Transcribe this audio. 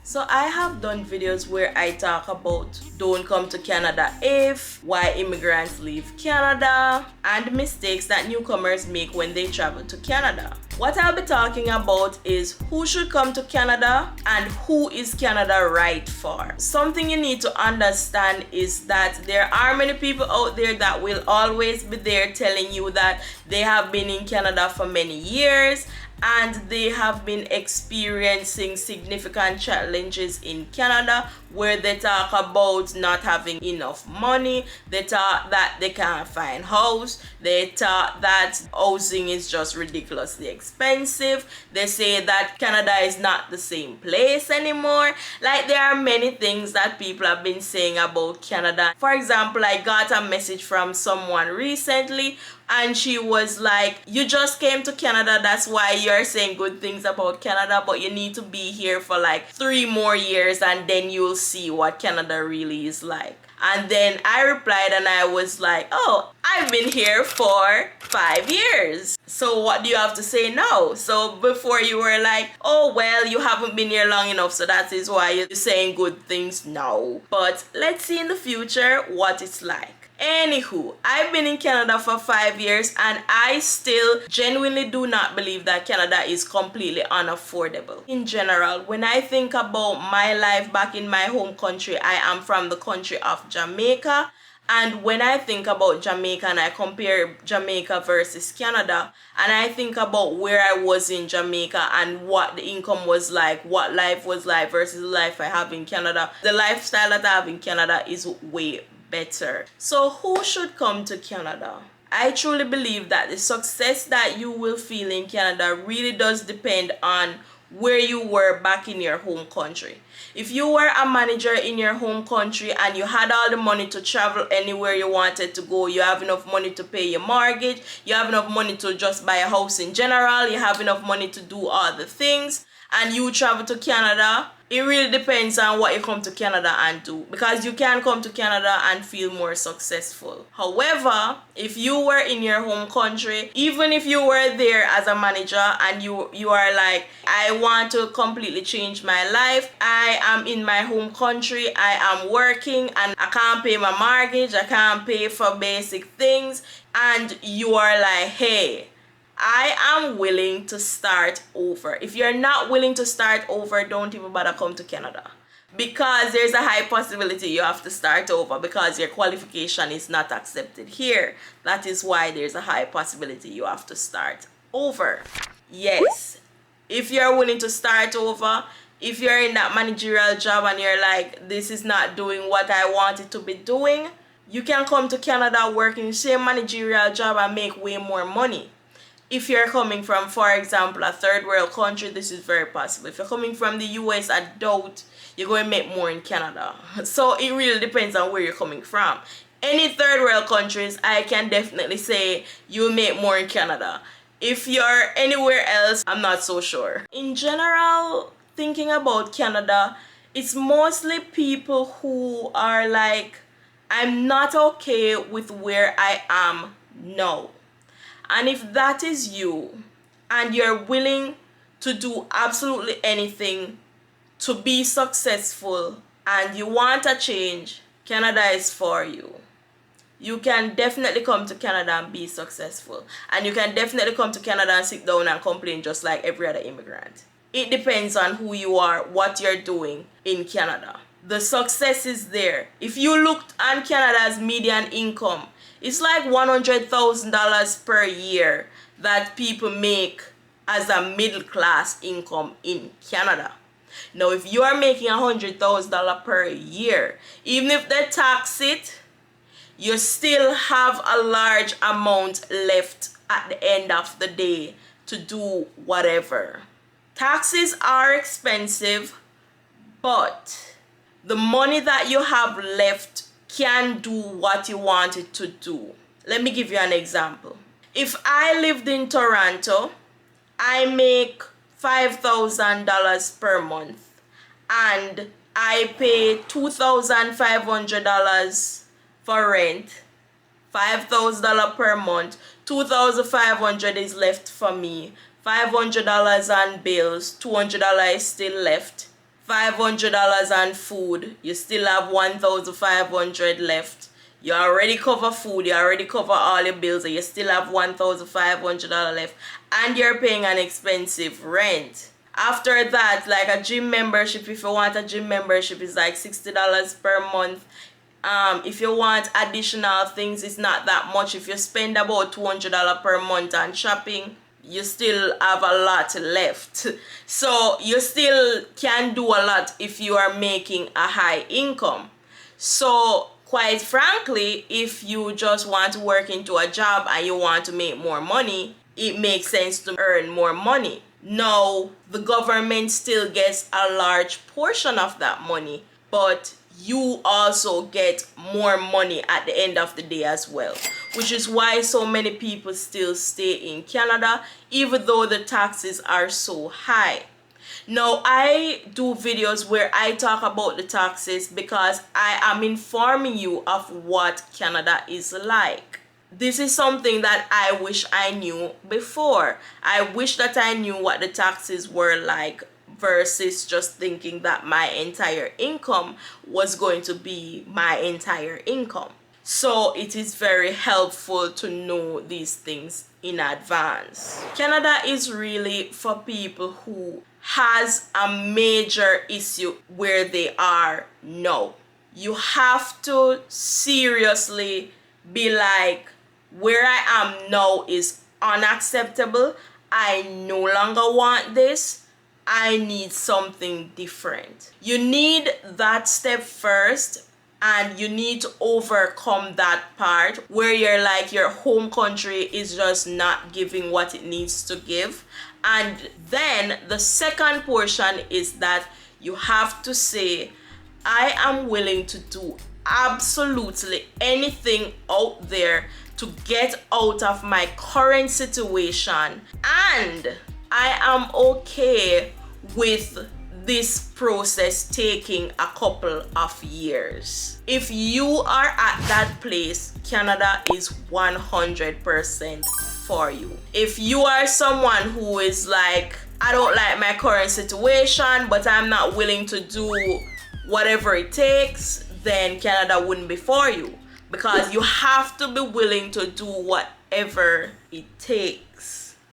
So I have done videos where I talk about don't come to Canada if, why immigrants leave Canada, and mistakes that newcomers make when they travel to Canada. What I'll be talking about is who should come to Canada and who is Canada right for. Something you need to understand is that there are many people out there that will always be there telling you that they have been in Canada for many years and they have been experiencing significant challenges in Canada, where they talk about not having enough money, they talk that they can't find house, they talk that housing is just ridiculously expensive, they say that Canada is not the same place anymore. Like, there are many things that people have been saying about Canada. For example, I got a message from someone recently and she was like, you just came to Canada, that's why you're saying good things about Canada, but you need to be here for like 3 more years and then you'll see what Canada really is like. And then I replied and I was like, oh, I've been here for 5 years. So what do you have to say now? So before you were like, oh, well, you haven't been here long enough, so that is why you're saying good things now. But let's see in the future what it's like. Anywho, I've been in Canada for 5 years and I still genuinely do not believe that Canada is completely unaffordable. In general, when I think about my life back in my home country, I am from the country of Jamaica. And when I think about Jamaica and I compare Jamaica versus Canada, and I think about where I was in Jamaica and what the income was like, what life was like versus the life I have in Canada, the lifestyle that I have in Canada is way better. So who should come to Canada? I truly believe that the success that you will feel in Canada really does depend on where you were back in your home country. If you were a manager in your home country and you had all the money to travel anywhere you wanted to go, you have enough money to pay your mortgage, you have enough money to just buy a house in general, you have enough money to do all the things, and you travel to Canada, it really depends on what you come to Canada and do, because you can come to Canada and feel more successful. However, if you were in your home country, even if you were there as a manager and you are like, I want to completely change my life, I am in my home country, I am working and I can't pay my mortgage, I can't pay for basic things, and you are like, hey, I am willing to start over. If you're not willing to start over, don't even bother come to Canada, because there's a high possibility you have to start over because your qualification is not accepted here. That is why there's a high possibility you have to start over. Yes, if you're willing to start over, if you're in that managerial job and you're like, this is not doing what I want it to be doing, you can come to Canada, work in the same managerial job and make way more money. If you're coming from, for example, a third world country, this is very possible. If you're coming from the US, I doubt you're going to make more in Canada. So it really depends on where you're coming from. Any third world countries, I can definitely say you'll make more in Canada. If you're anywhere else, I'm not so sure. In general, thinking about Canada, it's mostly people who are like, I'm not okay with where I am now. And if that is you and you're willing to do absolutely anything to be successful and you want a change, Canada is for you. You can definitely come to Canada and be successful. And you can definitely come to Canada and sit down and complain just like every other immigrant. It depends on who you are, what you're doing in Canada. The success is there. If you looked at Canada's median income, it's like $100,000 per year that people make as a middle class income in Canada. Now, if you are making $100,000 per year, even if they tax it, you still have a large amount left at the end of the day to do whatever. Taxes are expensive, but the money that you have left can do what you want it to do. Let me give you an example. If I lived in Toronto, I make $5,000 per month and I pay $2,500 for rent, $5,000 per month, $2,500 is left for me, $500 on bills, $200 is still left, $500 on food, you still have $1,500 left. You already cover food, you already cover all your bills, and you still have $1,500 left, and you're paying an expensive rent. After that, like a gym membership, if you want a gym membership, is like $60 per month. If you want additional things, it's not that much. If you spend about $200 per month on shopping, you still have a lot left. So you still can do a lot if you are making a high income. So quite frankly, if you just want to work into a job and you want to make more money, it makes sense to earn more money. Now, the government still gets a large portion of that money, but you also get more money at the end of the day as well, which is why so many people still stay in Canada even though the taxes are so high. Now, I do videos where I talk about the taxes because I am informing you of what Canada is like. This is something that I wish I knew before. I wish that I knew what the taxes were like versus just thinking that my entire income was going to be my entire income. So it is very helpful to know these things in advance. Canada is really for people who has a major issue where they are now. You have to seriously be like, where I am now is unacceptable. I no longer want this. I need something different. You need that step first, and you need to overcome that part where you're like your home country is just not giving what it needs to give. And then the second portion is that you have to say, I am willing to do absolutely anything out there to get out of my current situation, and I am okay with this process taking a couple of years. If you are at that place, Canada is 100% for you. If you are someone who is like, I don't like my current situation, but I'm not willing to do whatever it takes, then Canada wouldn't be for you, because you have to be willing to do whatever it takes.